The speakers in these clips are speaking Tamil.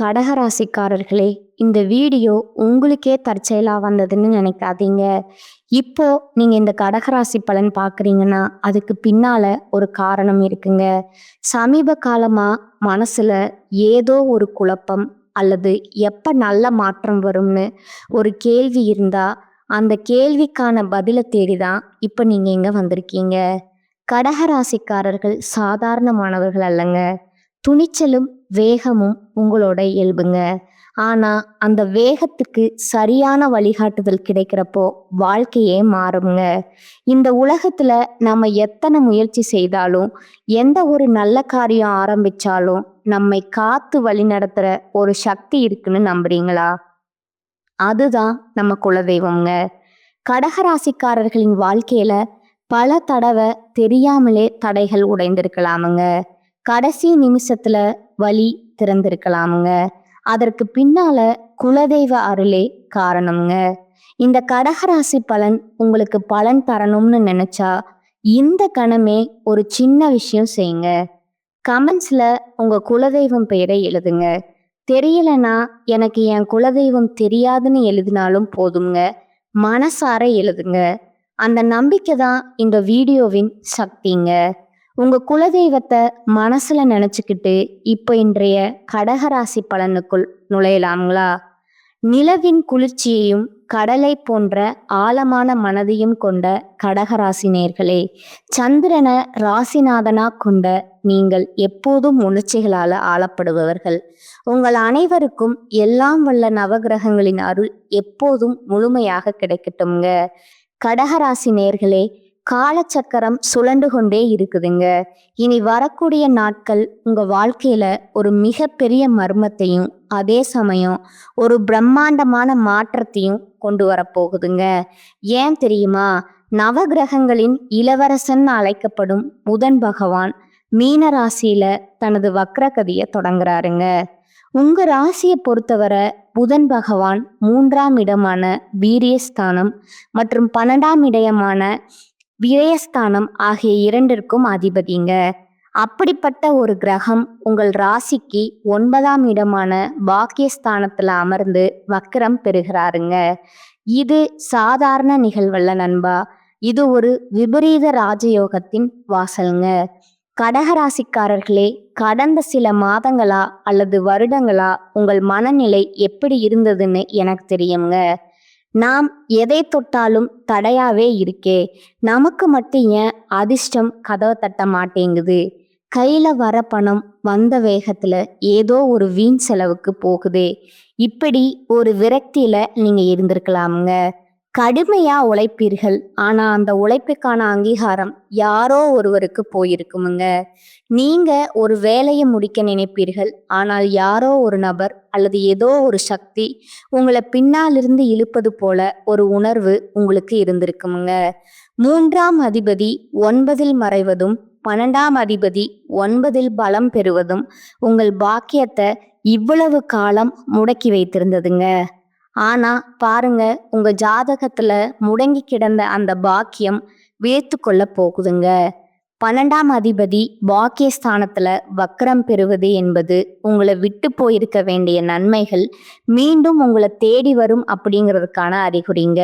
கடகராசிக்காரர்களே, இந்த வீடியோ உங்களுக்கே தற்செயலா வந்ததுன்னு நினைக்காதீங்க. இப்போ நீங்க இந்த கடகராசி பலன் பார்க்குறீங்கன்னா, அதுக்கு பின்னால ஒரு காரணம் இருக்குங்க. சமீப காலமா மனசுல ஏதோ ஒரு குழப்பம் அல்லது எப்ப நல்ல மாற்றம் வரும்னு ஒரு கேள்வி இருந்தா, அந்த கேள்விக்கான பதில தேடி தான் இப்ப நீங்க இங்க வந்திருக்கீங்க. கடகராசிக்காரர்கள் சாதாரணமானவர்கள் அல்லங்க. துணிச்சலும் வேகமும் உங்களோட இயல்புங்க. ஆனா அந்த வேகத்துக்கு சரியான வழிகாட்டுதல் கிடைக்கிறப்போ வாழ்க்கையே மாறுங்க. இந்த உலகத்துல நம்ம எத்தனை முயற்சி செய்தாலும், எந்த ஒரு நல்ல காரியம் ஆரம்பிச்சாலும் நம்மை காத்து வழி நடத்துற ஒரு சக்தி இருக்குன்னு நம்புறீங்களா? அதுதான் நம்ம குலதெய்வம்ங்க. கடகராசிக்காரர்களின் வாழ்க்கையில பல தடவை தெரியாமலே தடைகள் உடைந்திருக்கலாமுங்க. கடைசி நிமிஷத்துல வழி திறந்திருக்கலாமுங்க. அதற்கு பின்னால குலதெய்வ அருளே காரணம்ங்க. இந்த கடகராசி பலன் உங்களுக்கு பலன் தரணும்னு நினைச்சா இந்த கணமே ஒரு சின்ன விஷயம் செய்யுங்க. கமெண்ட்ஸ்ல உங்க குலதெய்வம் பெயரை எழுதுங்க. தெரியலனா எனக்கு என் குலதெய்வம் தெரியாதுன்னு எழுதினாலும் போதுங்க. மனசார எழுதுங்க. அந்த நம்பிக்கை தான் இந்த வீடியோவின் சக்திங்க. உங்க குலதெய்வத்தை மனசுல நினைச்சுக்கிட்டு இப்போ இன்றைய கடகராசி பலனுக்குள் நுழையலாங்களா? நிலவின் குளிர்ச்சியையும் கடலை போன்ற ஆழமான மனதையும் கொண்ட கடகராசி நேர்களே, சந்திரனை ராசிநாதனா கொண்ட நீங்கள் எப்போதும் உணர்ச்சிகளால ஆளப்படுபவர்கள். உங்கள் அனைவருக்கும் எல்லாம் வல்ல நவகிரகங்களின் அருள் எப்போதும் முழுமையாக கிடைக்கட்டும்ங்க. கடகராசி நேர்களே, காலச்சக்கரம் சுழண்டு கொண்டே இருக்குதுங்க. இனி வரக்கூடிய நாட்கள் உங்க வாழ்க்கையில ஒரு மிகப்பெரிய மர்மத்தையும் அதே சமயம் ஒரு பிரம்மாண்டமான மாற்றத்தையும் கொண்டு வரப்போகுதுங்க. ஏன் தெரியுமா? நவகிரகங்களின் இளவரசன் அழைக்கப்படும் புதன் பகவான் மீன ராசியில தனது வக்ரகதியை தொடங்குறாருங்க. உங்க ராசியை பொறுத்தவரை புதன் பகவான் 3ஆம் இடமான வீரியஸ்தானம் மற்றும் 12ஆம் இடமான விரயஸ்தானம் ஆகிய இரண்டிற்கும் அதிபதிங்க. அப்படிப்பட்ட ஒரு கிரகம் உங்கள் ராசிக்கு 9ஆம் இடமான பாக்கியஸ்தானத்துல அமர்ந்து வக்ரம் பெறுகிறாருங்க. இது சாதாரண நிகழ்வல்ல நண்பா. இது ஒரு விபரீத ராஜயோகத்தின் வாசல்ங்க. கடகராசிக்காரர்களே, கடந்த சில மாதங்களா அல்லது வருடங்களா உங்கள் மனநிலை எப்படி இருந்ததுன்னு எனக்கு தெரியுங்க. நாம் எதை தொட்டாலும் தடையாவே இருக்கே, நமக்கு மட்டும் ஏன் அதிர்ஷ்டம் கதவை தட்ட மாட்டேங்குது, கையில வர பணம் வந்த வேகத்துல ஏதோ ஒரு வீண் செலவுக்கு போகுதே, இப்படி ஒரு விரக்தியில நீங்க இருந்திருக்கலாமுங்க. கடுமையா உழைப்பீர்கள், ஆனா அந்த உழைப்புக்கான அங்கீகாரம் யாரோ ஒருவருக்கு போயிருக்குமுங்க. நீங்க ஒரு வேலையை முடிக்க நினைப்பீர்கள், ஆனால் யாரோ ஒரு நபர் அல்லது ஏதோ ஒரு சக்தி உங்களை பின்னாலிருந்து இழுப்பது போல ஒரு உணர்வு உங்களுக்கு இருந்திருக்குமுங்க. 3ஆம் அதிபதி 9இல் மறைவதும் 12ஆம் அதிபதி 9இல் பலம் பெறுவதும் உங்கள் பாக்கியத்தை இவ்வளவு காலம் முடக்கி வைத்திருந்ததுங்க. ஆனா பாருங்க, உங்க ஜாதகத்துல முடங்கி கிடந்த அந்த பாக்கியம் வேத்து கொள்ள போகுதுங்க. 12ஆம் அதிபதி பாக்கியஸ்தானத்துல வக்ரம் பெறுவது என்பது உங்களை விட்டு போயிருக்க வேண்டிய நன்மைகள் மீண்டும் உங்களை தேடி வரும் அப்படிங்கிறதுக்கான அறிகுறிங்க.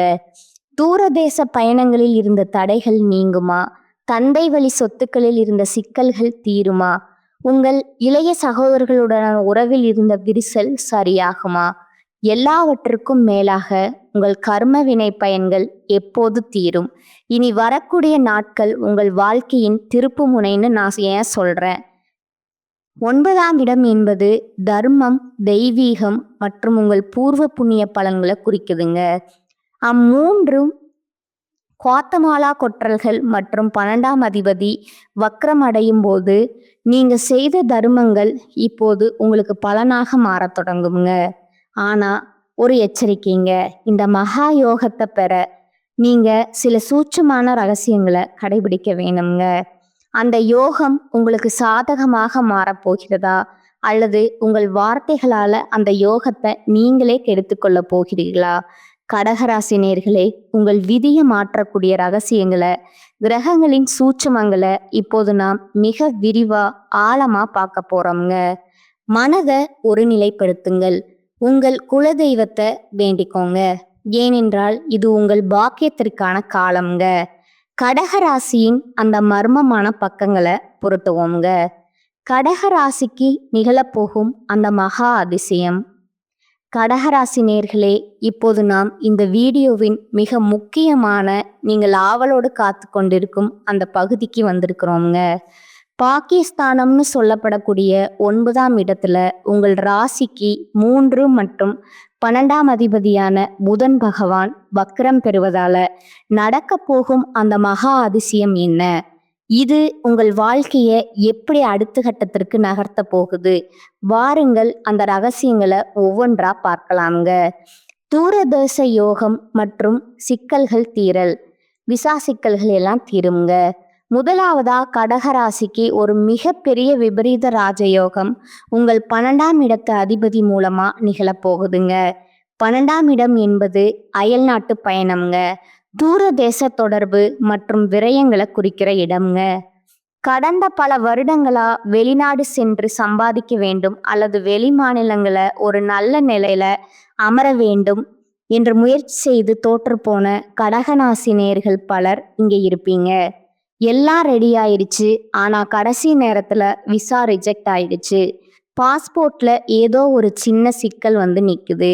தூரதேச பயணங்களில் இருந்த தடைகள் நீங்குமா? தந்தை வழி சொத்துக்களில் இருந்த சிக்கல்கள் தீருமா? உங்கள் இளைய சகோதரர்களுடனான உறவில் இருந்த விரிசல் சரியாகுமா? எல்லாவற்றுக்கும் மேலாக உங்கள் கர்ம வினை பயன்கள் எப்போது தீரும்? இனி வரக்கூடிய நாட்கள் உங்கள் வாழ்க்கையின் திருப்பு முனைன்னு நான் ஏன் சொல்றேன்? 9ஆம் இடம் என்பது தர்மம், தெய்வீகம் மற்றும் உங்கள் பூர்வ புண்ணிய பலன்களை குறிக்குதுங்க. அம்மூன்றும் குவாத்தமாலா கொற்றல்கள் மற்றும் 12ஆம் அதிபதி வக்ரம் அடையும் போது நீங்க செய்த தர்மங்கள் இப்போது உங்களுக்கு பலனாக மாறத் தொடங்குங்க. ஆனா ஒரு எச்சரிக்கைங்க, இந்த மகா யோகத்தை பெற நீங்க சில சூட்சமான ரகசியங்களை கடைபிடிக்க வேணுங்க. அந்த யோகம் உங்களுக்கு சாதகமாக மாறப்போகிறதா அல்லது உங்கள் வார்த்தைகளால அந்த யோகத்தை நீங்களே கெடுத்துக்கொள்ள போகிறீர்களா? கடகராசி நேர்களே, உங்கள் விதியை மாற்றக்கூடிய ரகசியங்களை, கிரகங்களின் சூட்சமங்களை இப்போது நாம் மிக விரிவா ஆழமா பார்க்க போறோம்ங்க. மனதை ஒருநிலைப்படுத்துங்கள். உங்கள் குலதெய்வத்தை வேண்டிக்கோங்க. ஏனென்றால் இது உங்கள் பாக்கியத்திற்கான காலம்ங்க. கடகராசியின் அந்த மர்மமான பக்கங்களை புரட்டுவோங்க. கடகராசிக்கு நிகழப்போகும் அந்த மகா அதிசயம். கடகராசி நேர்களே, இப்போது நாம் இந்த வீடியோவின் மிக முக்கியமான, நீங்கள் ஆவலோடு காத்து கொண்டிருக்கும் அந்த பகுதிக்கு வந்திருக்கிறோங்க. பாகிஸ்தானம்னு சொல்லப்படக்கூடிய 9ஆம் இடத்துல உங்கள் ராசிக்கு 3 மற்றும் 12ஆம் அதிபதியான புதன் பகவான் வக்ரம் பெறுவதால நடக்க போகும் அந்த மகா அதிசயம் என்ன? இது உங்கள் வாழ்க்கையை எப்படி அடுத்த கட்டத்திற்கு நகர்த்த போகுது? வாருங்கள் அந்த ரகசியங்களை ஒவ்வொன்றா பார்க்கலாங்க. தூரதேச யோகம் மற்றும் சிக்கல்கள் தீரல். விசா சிக்கல்கள் எல்லாம் தீருங்க. முதலாவதா கடகராசிக்கு ஒரு மிகப்பெரிய விபரீத ராஜயோகம் உங்கள் 12ஆம் இடத்து அதிபதி மூலமா நிகழப்போகுதுங்க. 12ஆம் இடம் என்பது அயல் நாட்டு பயணம்ங்க. தூரதேச தொடர்பு மற்றும் விரயங்களை குறிக்கிற இடம்ங்க. கடந்த பல வருடங்களா வெளிநாடு சென்று சம்பாதிக்க வேண்டும் அல்லது வெளி மாநிலங்களை ஒரு நல்ல நிலையில அமர வேண்டும் என்று முயற்சி செய்து தோற்று போன கடகராசி நேயர்கள் பலர் இங்கே இருப்பீங்க. எல்லாம் ரெடி ஆயிடுச்சு, ஆனா கடைசி நேரத்துல விசா ரிஜெக்ட் ஆயிடுச்சு. பாஸ்போர்ட்ல ஏதோ ஒரு சின்ன சிக்கல் வந்து நிக்குது.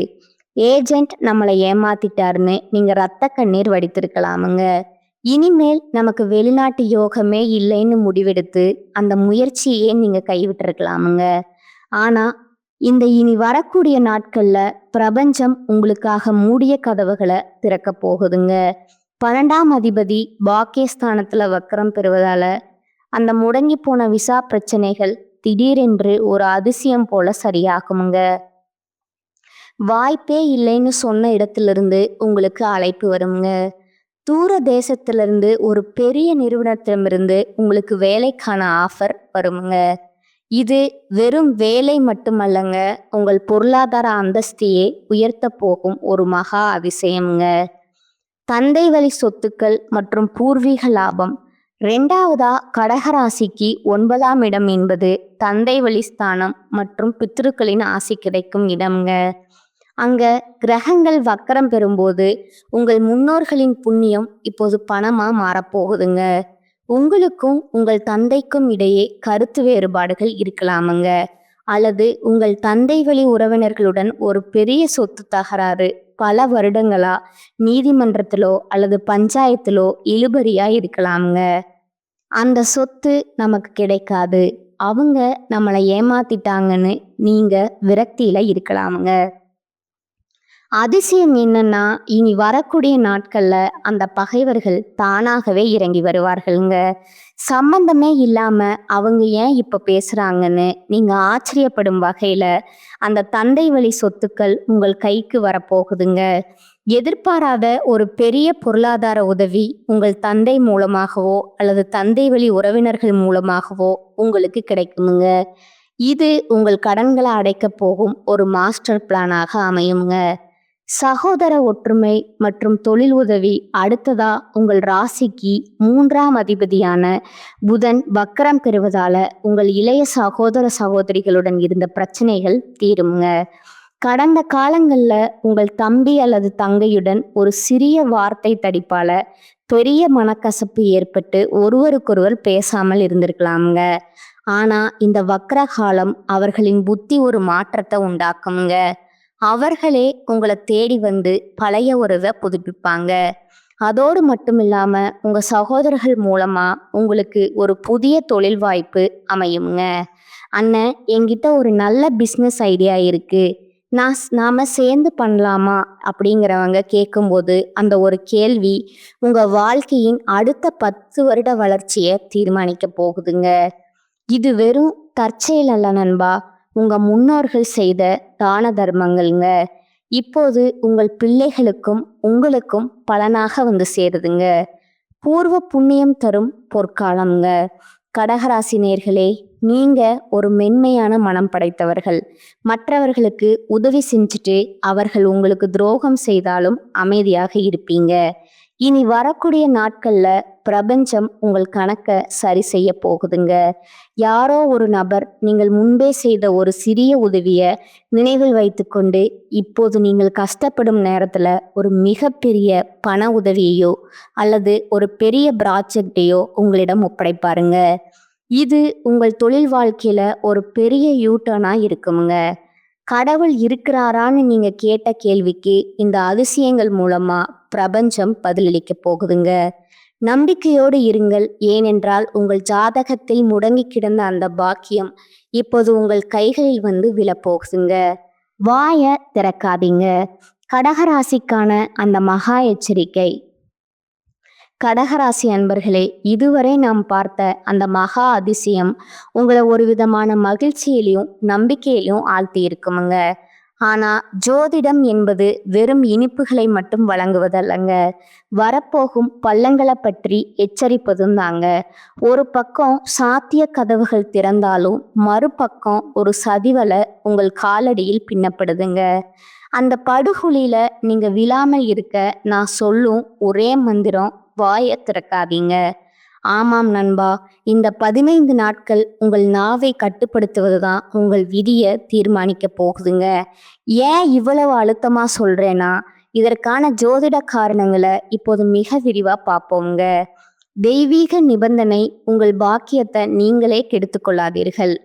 ஏஜென்ட் நம்மளை ஏமாத்திட்டாருன்னு நீங்க ரத்த கண்ணீர் வடித்திருக்கலாமுங்க. இனிமேல் நமக்கு வெளிநாட்டு யோகமே இல்லைன்னு முடிவெடுத்து அந்த முயற்சியே நீங்க கைவிட்டிருக்கலாமுங்க. ஆனா இந்த இனி வரக்கூடிய நாட்கள்ல பிரபஞ்சம் உங்களுக்காக மூடிய கதவுகளை திறக்க போகுதுங்க. 12ஆம் அதிபதி பாக்கியஸ்தானத்துல வக்ரம் பெறுவதால அந்த முடங்கி போன விசா பிரச்சனைகள் திடீரென்று ஒரு அதிசயம் போல சரியாகுமுங்க. வாய்ப்பே இல்லைன்னு சொன்ன இடத்திலிருந்து உங்களுக்கு அழைப்பு வருங்க. தூர தேசத்திலிருந்து ஒரு பெரிய நிறுவனத்திடமிருந்து உங்களுக்கு வேலைக்கான ஆஃபர் வருங்க. இது வெறும் வேலை மட்டுமல்லங்க, உங்கள் பொருளாதார அந்தஸ்தையே உயர்த்த போகும் ஒரு மகா அதிசயம்ங்க. தந்தை வழி சொத்துக்கள் மற்றும் பூர்வீக லாபம். 2வதா கடகராசிக்கு 9ஆம் இடம் என்பது தந்தை வழி ஸ்தானம் மற்றும் பித்ருக்களின் ஆசி கிடைக்கும் இடம்ங்க. அங்க கிரகங்கள் வக்கரம் பெறும்போது உங்கள் முன்னோர்களின் புண்ணியம் இப்போது பணமா மாறப்போகுதுங்க. உங்களுக்கும் உங்கள் தந்தைக்கும் இடையே கருத்து வேறுபாடுகள் இருக்கலாமுங்க. அல்லது உங்கள் தந்தை வழி உறவினர்களுடன் ஒரு பெரிய சொத்து தகராறு பல வருடங்களா நீதிமன்றத்திலோ அல்லது பஞ்சாயத்திலோ இழுபறியா இருக்கலாமுங்க. அந்த சொத்து நமக்கு கிடைக்காது, அவங்க நம்மளை ஏமாத்திட்டாங்கன்னு நீங்க விரக்தியில இருக்கலாமுங்க. அதிசயம் என்னன்னா, இனி வரக்கூடிய நாட்கள்ல அந்த பகைவர்கள் தானாகவே இறங்கி வருவார்கள்ங்க. சம்பந்தமே இல்லாம அவங்க ஏன் இப்ப பேசுறாங்கன்னு நீங்க ஆச்சரியப்படும் வகையில அந்த தந்தை வழி சொத்துக்கள் உங்கள் கைக்கு வரப்போகுதுங்க. எதிர்பாராத ஒரு பெரிய பொருளாதார உதவி உங்கள் தந்தை மூலமாகவோ அல்லது தந்தை வழி உறவினர்கள் மூலமாகவோ உங்களுக்கு கிடைக்குமுங்க. இது உங்கள் கடன்களை அடைக்க போகும் ஒரு மாஸ்டர் பிளானாக அமையுங்க. சகோதர ஒற்றுமை மற்றும் தொழில் உதவி. அடுத்ததா உங்கள் ராசிக்கு 3ஆம் அதிபதியான புதன் வக்கரம் பெறுவதால உங்கள் இளைய சகோதர சகோதரிகளுடன் இருந்த பிரச்சனைகள் தீருங்க. கடந்த காலங்கள்ல உங்கள் தம்பி அல்லது தங்கையுடன் ஒரு சிறிய வார்த்தை தடிப்பால பெரிய மனக்கசப்பு ஏற்பட்டு ஒருவருக்கொருவர் பேசாமல் இருந்திருக்கலாமுங்க. ஆனா இந்த வக்ர காலம் அவர்களின் புத்தி ஒரு மாற்றத்தை உண்டாக்குங்க. அவர்களே உங்களை தேடி வந்து பழைய உறவை புதுப்பிப்பாங்க. அதோடு மட்டும் இல்லாம உங்க சகோதரர்கள் மூலமா உங்களுக்கு ஒரு புதிய தொழில் வாய்ப்பு அமையுங்க. அண்ணன், என்கிட்ட ஒரு நல்ல பிஸ்னஸ் ஐடியா இருக்கு, நாம சேர்ந்து பண்ணலாமா அப்படிங்கிறவங்க கேட்கும்போது அந்த ஒரு கேள்வி உங்க வாழ்க்கையின் அடுத்த 10 வருட வளர்ச்சியை தீர்மானிக்க போகுதுங்க. இது வெறும் தற்செயல் அல்ல நண்பா, உங்க முன்னோர்கள் செய்த தான தர்மங்கள்ங்க இப்போது உங்கள் பிள்ளைகளுக்கும் உங்களுக்கும் பலனாக வந்து சேருதுங்க. பூர்வ புண்ணியம் தரும் பொற்காலம்ங்க. கடகராசி நேர்களே, நீங்க ஒரு மென்மையான மனம் படைத்தவர்கள். மற்றவர்களுக்கு உதவி செஞ்சுட்டு அவர்கள் உங்களுக்கு துரோகம் செய்தாலும் அமைதியாக இருப்பீங்க. இனி வரக்கூடிய நாட்கள்ல பிரபஞ்சம் உங்கள் கணக்க சரி செய்ய போகுதுங்க. யாரோ ஒரு நபர் நீங்கள் முன்பே செய்த ஒரு சிறிய உதவிய நினைவில் வைத்துக்கொண்டு இப்போது நீங்கள் கஷ்டப்படும் நேரத்துல ஒரு மிகப்பெரிய பண உதவியையோ அல்லது ஒரு பெரிய ப்ராஜெக்டையோ உங்களிடம் ஒப்படைப்பாருங்க. இது உங்கள் தொழில் வாழ்க்கையில ஒரு பெரிய யூட்டர்னா இருக்குமுங்க. கடவுள் இருக்கிறாரான்னு நீங்க கேட்ட கேள்விக்கு இந்த அதிசயங்கள் மூலமா பிரபஞ்சம் பதிலளிக்க போகுதுங்க. நம்பிக்கையோடு இருங்கள். ஏனென்றால் உங்கள் ஜாதகத்தில் முடங்கி கிடந்த அந்த பாக்கியம் இப்போது உங்கள் கைகளில் வந்து விழப்போகுதுங்க. வாய திறக்காதீங்க. கடகராசிக்கான அந்த மகா எச்சரிக்கை. கடகராசி அன்பர்களே, இதுவரை நாம் பார்த்த அந்த மகா அதிசயம் உங்களை ஒரு விதமான மகிழ்ச்சியிலையும் நம்பிக்கையிலையும் ஆழ்த்தி இருக்குமுங்க. ஆனா ஜோதிடம் என்பது வெறும் இனிப்புகளை மட்டும் வழங்குவதல்லங்க, வரப்போகும் பள்ளங்களை பற்றி எச்சரிப்பதும் தாங்க. ஒரு பக்கம் சாத்திய கதவுகள் திறந்தாலும் மறுபக்கம் ஒரு சதிவலை உங்கள் காலடியில் பின்னப்படுதுங்க. அந்த படுகுழியில நீங்க விழாமல் இருக்க நான் சொல்லும் ஒரே மந்திரம், வாயை திறக்காதீங்க. ஆமாம் நண்பா, இந்த 15 நாட்கள் உங்கள் நாவை கட்டுப்படுத்துவது தான் உங்கள் விதியை தீர்மானிக்க போகுதுங்க. ஏன் இவ்வளவு அழுத்தமா சொல்றேன்னா, இதற்கான ஜோதிட காரணங்களை இப்போது மிக விரிவா பார்ப்போங்க. தெய்வீக நிபந்தனை, உங்கள் பாக்கியத்தை நீங்களே கெடுத்து கொள்ளாதீர்கள்.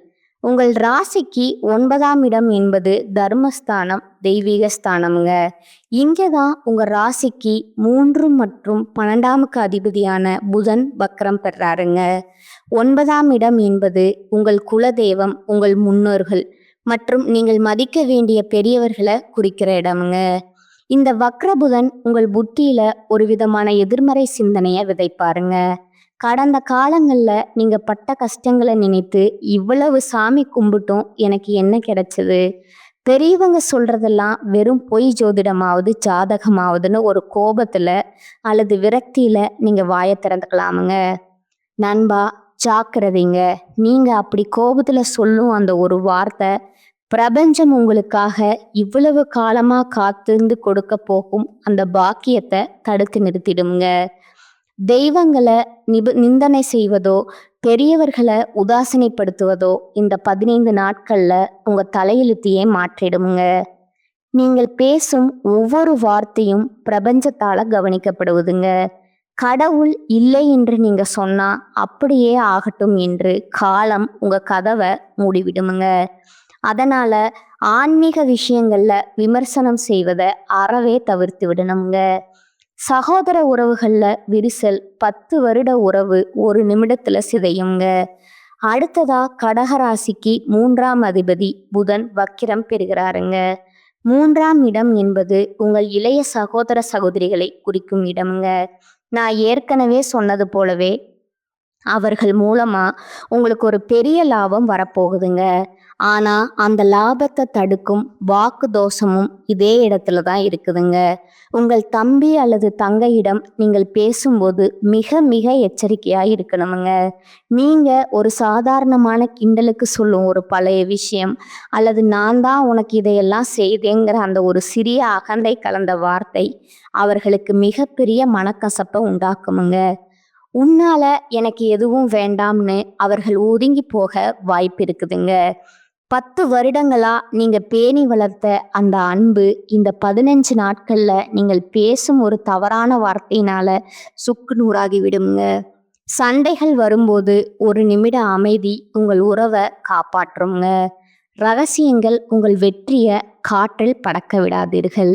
உங்கள் ராசிக்கு 9ஆம் இடம் என்பது தர்மஸ்தானம், தெய்வீக ஸ்தானம்ங்க. இங்கதான் உங்க ராசிக்கு 3 மற்றும் 12ஆமுக்கு அதிபதியான புதன் வக்ரம் பெறாருங்க. 9ஆம் இடம் என்பது உங்கள் குலதெய்வம், உங்கள் முன்னோர்கள் மற்றும் நீங்கள் மதிக்க வேண்டிய பெரியவர்களை குறிக்கிற இடம்ங்க. இந்த வக்ர புதன் உங்கள் புத்தியில ஒரு விதமான எதிர்மறை சிந்தனையை விதைப்பாருங்க. கடந்த காலங்கள்ல நீங்க பட்ட கஷ்டங்களை நினைத்து இவ்வளவு சாமி கும்பிட்டும் எனக்கு என்ன கிடைச்சது, பெரியவங்க சொல்றதெல்லாம் வெறும் பொய் ஜோதிடமாவது ஜாதகமாவதுன்னு ஒரு கோபத்துல அல்லது விரக்தியில நீங்க வாயை திறந்துக்கலாமுங்க. நண்பா, ஜாக்கிரதைங்க. நீங்க அப்படி கோபத்துல சொல்லும் அந்த ஒரு வார்த்தை பிரபஞ்சம் உங்களுக்காக இவ்வளவு காலமா காத்திருந்து கொடுக்க போகும் அந்த பாக்கியத்தை தடுத்து நிறுத்திடுங்க. தெய்வங்களை நிந்தனை செய்வதோ பெரியவர்களை உதாசனைப்படுத்துவதோ இந்த 15 நாட்கள்ல உங்க தலையெழுத்தையே மாற்றிடுங்க. நீங்கள் பேசும் ஒவ்வொரு வார்த்தையும் பிரபஞ்சத்தால கவனிக்கப்படுவதுங்க. கடவுள் இல்லை என்று நீங்க சொன்னா அப்படியே ஆகட்டும் என்று காலம் உங்க கதவை மூடிவிடுமுங்க. அதனால ஆன்மீக விஷயங்கள்ல விமர்சனம் செய்வதை அறவே தவிர்த்து விடணுங்க. சகோதர உறவுகள்ல விரிசல் 10 வருட உறவு ஒரு நிமிடத்துல சிதையுங்க. அடுத்ததா கடகராசிக்கு 3ஆம் அதிபதி புதன் வக்கிரம் பெறுகிறாருங்க. 3ஆம் இடம் என்பது உங்கள் இளைய சகோதர சகோதரிகளை குறிக்கும் இடம்ங்க. நான் ஏற்கனவே சொன்னது போலவே அவர்கள் மூலமா உங்களுக்கு ஒரு பெரிய லாபம் வரப்போகுதுங்க. ஆனா அந்த லாபத்தை தடுக்கும் வாக்கு தோஷமும் இதே இடத்துல தான் இருக்குதுங்க. உங்கள் தம்பி அல்லது தங்கையிடம் நீங்கள் பேசும்போது மிக மிக எச்சரிக்கையா இருக்கணுமுங்க. நீங்க ஒரு சாதாரணமான கிண்டலுக்கு சொல்லும் ஒரு பழைய விஷயம் அல்லது நான் தான் உனக்கு இதையெல்லாம் செய்தேங்கிற அந்த ஒரு சிறிய அகந்தை கலந்த வார்த்தை அவர்களுக்கு மிகப்பெரிய மனக்கசப்பை உண்டாக்குமுங்க. உன்னால எனக்கு எதுவும் வேண்டாம்னு அவர்கள் ஒதுங்கி போக வாய்ப்பு இருக்குதுங்க. 10 வருடங்களா நீங்க பேணி வளர்த்த அந்த அன்பு இந்த 15 நாட்கள்ல நீங்கள் பேசும் ஒரு தவறான வார்த்தையினால சுக்கு நூறாகி விடுங்க. சண்டைகள் வரும்போது ஒரு நிமிட அமைதி உங்கள் உறவை காப்பாற்றுங்க. ரகசியங்கள் உங்கள் வெற்றியை காற்றில் பறக்க விடாதீர்கள்.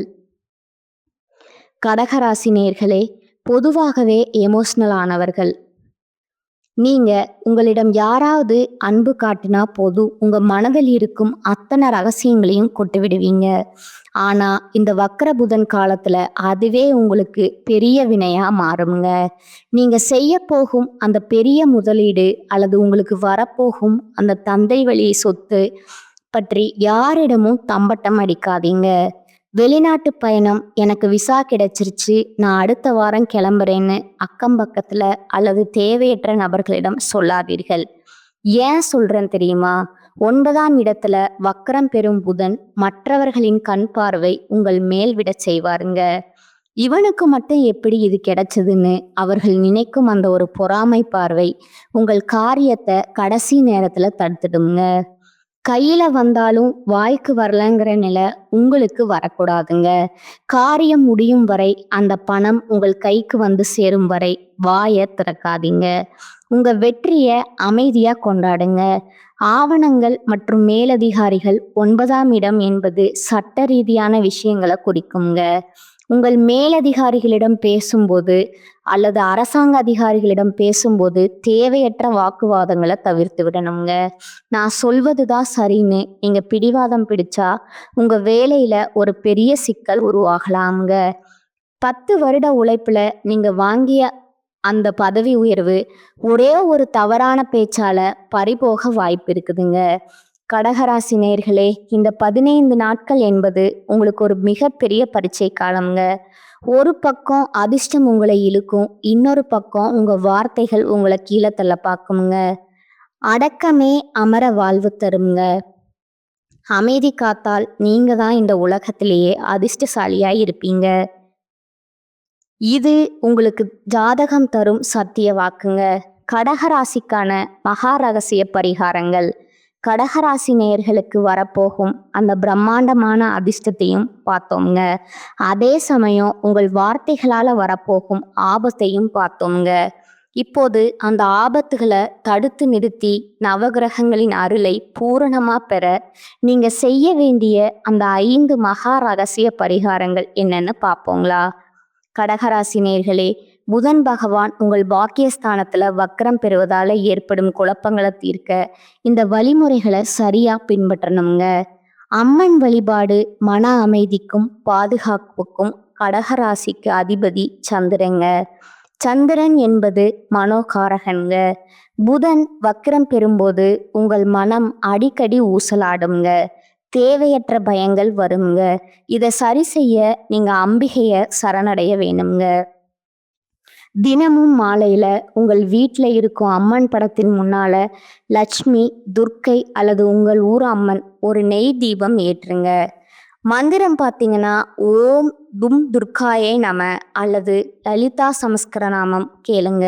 கடகராசி நேயர்களே, பொதுவாகவே எமோஷனல் ஆனவர்கள். நீங்க உங்களிடம் யாராவது அன்பு காட்டினா போதும் உங்க மனதில் இருக்கும் அத்தனை ரகசியங்களையும் கொட்டு விடுவீங்க. ஆனா இந்த வக்ர புதன் காலத்துல அதுவே உங்களுக்கு பெரிய வினையா மாறுங்க. நீங்க செய்ய போகும் அந்த பெரிய முதலீடு அல்லது உங்களுக்கு வரப்போகும் அந்த தந்தை வழி சொத்து பற்றி யாரிடமும் தம்பட்டம் அடிக்காதீங்க. வெளிநாட்டு பயணம், எனக்கு விசா கிடைச்சிருச்சு, நான் அடுத்த வாரம் கிளம்புறேன்னு அக்கம் பக்கத்துல அல்லது தேவையற்ற நபர்களிடம் சொல்லாதீர்கள். ஏன் சொல்றேன் தெரியுமா? 9ஆம் இடத்துல வக்ரம் பெறும் புதன் மற்றவர்களின் கண் பார்வை உங்கள் மேல் விட செய்வாருங்க. இவனுக்கு மட்டும் எப்படி இது கிடைச்சதுன்னு அவர்கள் நினைக்கும் அந்த ஒரு பொறாமை பார்வை உங்கள் காரியத்தை கடைசி நேரத்துல தடுத்துடுங்க. கையில வந்தாலும் வாய்க்கு வரலங்கிற நிலை உங்களுக்கு வரக்கூடாதுங்க. காரியம் முடியும் வரை, அந்த பணம் உங்கள் கைக்கு வந்து சேரும் வரை வாயை திறக்காதீங்க. உங்க வெற்றிய அமைதியா கொண்டாடுங்க. ஆவணங்கள் மற்றும் மேலதிகாரிகள் 9ஆம் இடம் என்பது சட்ட ரீதியான விஷயங்களை குறிக்குங்க. உங்கள் மேலதிகாரிகளிடம் பேசும்போது அல்லது அரசாங்க அதிகாரிகளிடம் பேசும்போது தேவையற்ற வாக்குவாதங்களை தவிர்த்து விடணுங்க. நான் சொல்வதுதான் சரின்னு நீங்க பிடிவாதம் பிடிச்சா உங்க வேலையில ஒரு பெரிய சிக்கல் உருவாகலாம்ங்க. 10 வருட உழைப்புல நீங்க வாங்கிய அந்த பதவி உயர்வு ஒரே ஒரு தவறான பேச்சால பறிபோக வாய்ப்பு இருக்குதுங்க. கடகராசி நேயர்களே, இந்த 15 நாட்கள் என்பது உங்களுக்கு ஒரு மிகப்பெரிய பரீட்சை காலம்ங்க. ஒரு பக்கம் அதிர்ஷ்டம் உங்களை இழுக்கும், இன்னொரு பக்கம் உங்க வார்த்தைகள் உங்களை கீழே தள்ள பார்க்குங்க. அடக்கமே அமர வாழ்வு தருங்க. அமைதி காத்தால் நீங்க தான் இந்த உலகத்திலேயே அதிர்ஷ்டசாலியாய் இருப்பீங்க. இது உங்களுக்கு ஜாதகம் தரும் சத்திய வாக்குங்க. கடகராசிக்கான மகா ரகசிய பரிகாரங்கள். கடகராசி நேயர்களுக்கு வரப்போகும் அந்த பிரம்மாண்டமான அதிர்ஷ்டத்தையும் பார்த்தோம்ங்க. அதே சமயம் உங்கள் வார்த்தைகளால வரப்போகும் ஆபத்தையும் பார்த்தோம்ங்க. இப்போது அந்த ஆபத்துகளை தடுத்து நிறுத்தி நவகிரகங்களின் அருளை பூரணமா பெற நீங்க செய்ய வேண்டிய அந்த 5 மகா ரகசிய பரிகாரங்கள் என்னன்னு பார்ப்போங்களா? கடகராசி நேயர்களே, புதன் பகவான் உங்கள் பாக்கியஸ்தானத்துல வக்ரம் பெறுவதால ஏற்படும் குழப்பங்களை தீர்க்க இந்த வழிமுறைகளை சரியா பின்பற்றணுங்க. அம்மன் வழிபாடு மன அமைதிக்கும் பாதுகாப்புக்கும். கடகராசிக்கு அதிபதி சந்திரங்க. சந்திரன் என்பது மனோகாரகங்க. புதன் வக்ரம் பெறும்போது உங்கள் மனம் அடிக்கடி ஊசலாடுங்க. தேவையற்ற பயங்கள் வருங்க. இதை சரி செய்ய நீங்க அம்பிகைய சரணடைய வேணுங்க. தினமும் மாலையில உங்கள் வீட்டில் இருக்கும் அம்மன் படத்தின் முன்னால லட்சுமி, துர்க்கை அல்லது உங்கள் ஊர் அம்மன் ஒரு நெய் தீபம் ஏற்றுங்க. மந்திரம் பார்த்தீங்கன்னா ஓம் தும் துர்காயே நம அல்லது லலிதா சமஸ்கரநாமம் கேளுங்க.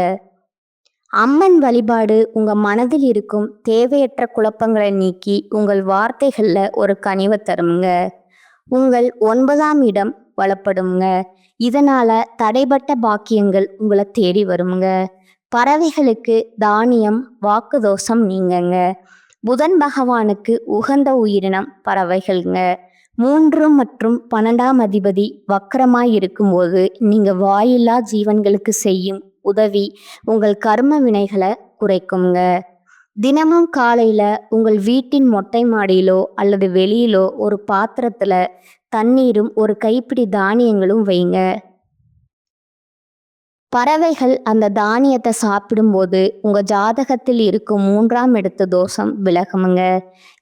அம்மன் வழிபாடு உங்க மனதில் இருக்கும் தேவையற்ற குழப்பங்களை நீக்கி உங்கள் வார்த்தைகள்ல ஒரு கனிவை தருங்க. உங்கள் 9ஆம் இடம் வளப்படுங்க. இதனால தடைபட்ட பாக்கியங்கள் உங்களை தேடி வருங்க. பறவைகளுக்கு தானியம், வாக்கு தோஷம் நீங்கங்க. புதன் பகவானுக்கு உகந்த உயிரினம் பறவைகள்ங்க. 3 மற்றும் 12ஆம் அதிபதி வக்கரமாய் இருக்கும்போது நீங்க வாயில்லா ஜீவன்களுக்கு செய்யும் உதவி உங்கள் கர்ம வினைகளை குறைக்குங்க. தினமும் காலையில உங்கள் வீட்டின் மொட்டை மாடியிலோ அல்லது வெளியிலோ ஒரு பாத்திரத்துல தண்ணீரும் ஒரு கைப்பிடி தானியங்களும் வைங்க. பறவைகள் அந்த தானியத்தை சாப்பிடும்போது உங்க ஜாதகத்தில் இருக்கும் 3ஆம் இடத்து தோஷம் விலகுமுங்க.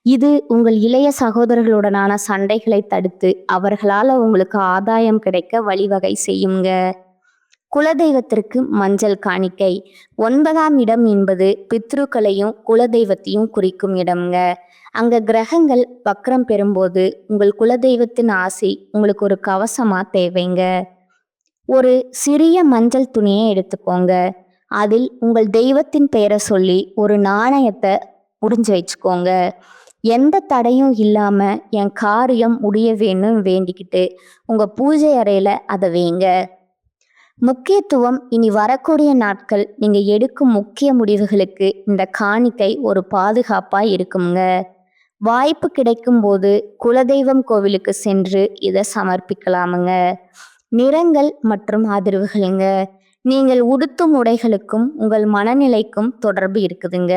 இது உங்கள் இளைய சகோதரர்களுடனான சண்டைகளை தடுத்து அவர்களால் உங்களுக்கு ஆதாயம் கிடைக்க வழிவகை செய்யுங்க. குலதெய்வத்திற்கு மஞ்சள் காணிக்கை. 9ஆம் இடம் என்பது பித்ருக்களையும் குலதெய்வத்தையும் குறிக்கும் இடம்ங்க. அங்க கிரகங்கள் வக்ரம் பெறும்போது உங்கள் குலதெய்வத்தின் ஆசை உங்களுக்கு ஒரு கவசமா தேவைங்க. ஒரு சிறிய மஞ்சள் துணியை எடுத்துக்கோங்க. அதில் உங்கள் தெய்வத்தின் பெயரை சொல்லி ஒரு நாணயத்தை முடிஞ்சு வச்சுக்கோங்க. எந்த தடையும் இல்லாம என் காரியம் முடிய வேணும்னு வேண்டிக்கிட்டு உங்க பூஜை அறையில அதை வைங்க. முக்கியத்துவம். இனி வரக்கூடிய நாட்கள் நீங்க எடுக்கும் முக்கிய முடிவுகளுக்கு இந்த காணிக்கை ஒரு பாதுகாப்பா இருக்குங்க. வாய்ப்பு கிடைக்கும் போது குலதெய்வம் கோவிலுக்கு சென்று இதை சமர்ப்பிக்கலாமுங்க. நிறங்கள் மற்றும் அதிர்வுகளுங்க. நீங்கள் உடுத்தும் உடைகளுக்கும் உங்கள் மனநிலைக்கும் தொடர்பு இருக்குதுங்க.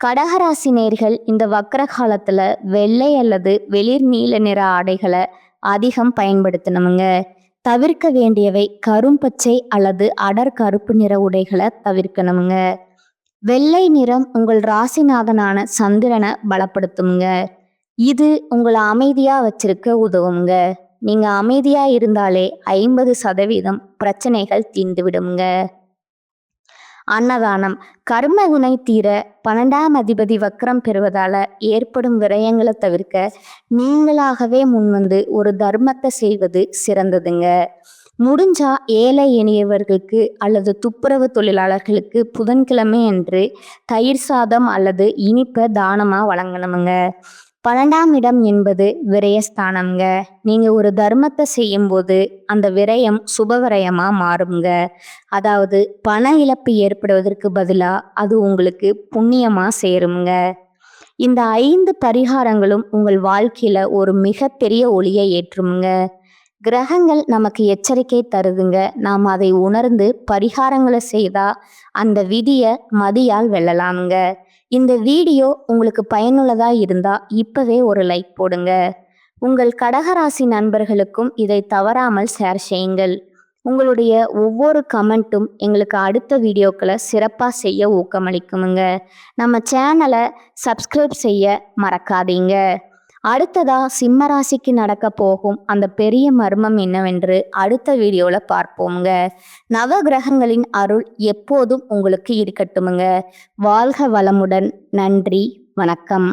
கடகராசி நேயர்கள் இந்த வக்கர காலத்துல வெள்ளை அல்லது வெளிர் நீல நிற ஆடைகளை அதிகம் பயன்படுத்தணுங்க. தவிர்க்க வேண்டியவை கரும்பச்சை அல்லது அடர் கருப்பு நிற உடைகளை தவிர்க்கணுங்க. வெள்ளை நிறம் உங்கள் ராசிநாதனான சந்திரனை பலப்படுத்துங்க. இது உங்களை அமைதியா வச்சிருக்க உதவுங்க. நீங்க அமைதியா இருந்தாலே 50% பிரச்சனைகள் தீர்ந்துவிடுங்க. அன்னதானம். கர்ம வினை தீர 12ஆம் அதிபதி வக்ரம் பெறுவதால ஏற்படும் விரயங்களை தவிர்க்க நீங்களாகவே முன்வந்து ஒரு தர்மத்தை செய்வது சிறந்ததுங்க. முடிஞ்சா ஏழை எளியவர்களுக்கு அல்லது துப்புரவு தொழிலாளர்களுக்கு புதன்கிழமை அன்று தயிர் சாதம் அல்லது இனிப்பை தானமா வழங்கணுமுங்க. 12ஆம் இடம் என்பது விரயஸ்தானம்ங்க. நீங்க ஒரு தர்மத்தை செய்யும்போது அந்த விரயம் சுபவிரயமா மாறுங்க. அதாவது பண இழப்பு ஏற்படுவதற்கு பதிலா அது உங்களுக்கு புண்ணியமா சேருங்க. இந்த 5 பரிகாரங்களும் உங்கள் வாழ்க்கையில ஒரு மிகப்பெரிய ஒளியை ஏற்றுமுங்க. கிரகங்கள் நமக்கு எச்சரிக்கை தருதுங்க. நாம் அதை உணர்ந்து பரிகாரங்களை செய்தா அந்த விதியை மதியால் வெல்லலாமுங்க. இந்த வீடியோ உங்களுக்கு பயனுள்ளதா இருந்தா இப்பவே ஒரு லைக் போடுங்க. உங்கள் கடகராசி நண்பர்களுக்கும் இதை தவறாமல் ஷேர் செய்யுங்கள். உங்களுடைய ஒவ்வொரு கமெண்ட்டும் எங்களுக்கு அடுத்த வீடியோக்களை சிறப்பாக செய்ய ஊக்கமளிக்குமுங்க. நம்ம சேனலை சப்ஸ்கிரைப் செய்ய மறக்காதீங்க. அடுத்ததா சிம்ம ராசிக்கு நடக்க போகும் அந்த பெரிய மர்மம் என்னவென்று அடுத்த வீடியோல பார்ப்போங்க. நவ கிரகங்களின் அருள் எப்போதும் உங்களுக்கு இருக்கட்டுமுங்க. வாழ்க வளமுடன். நன்றி, வணக்கம்.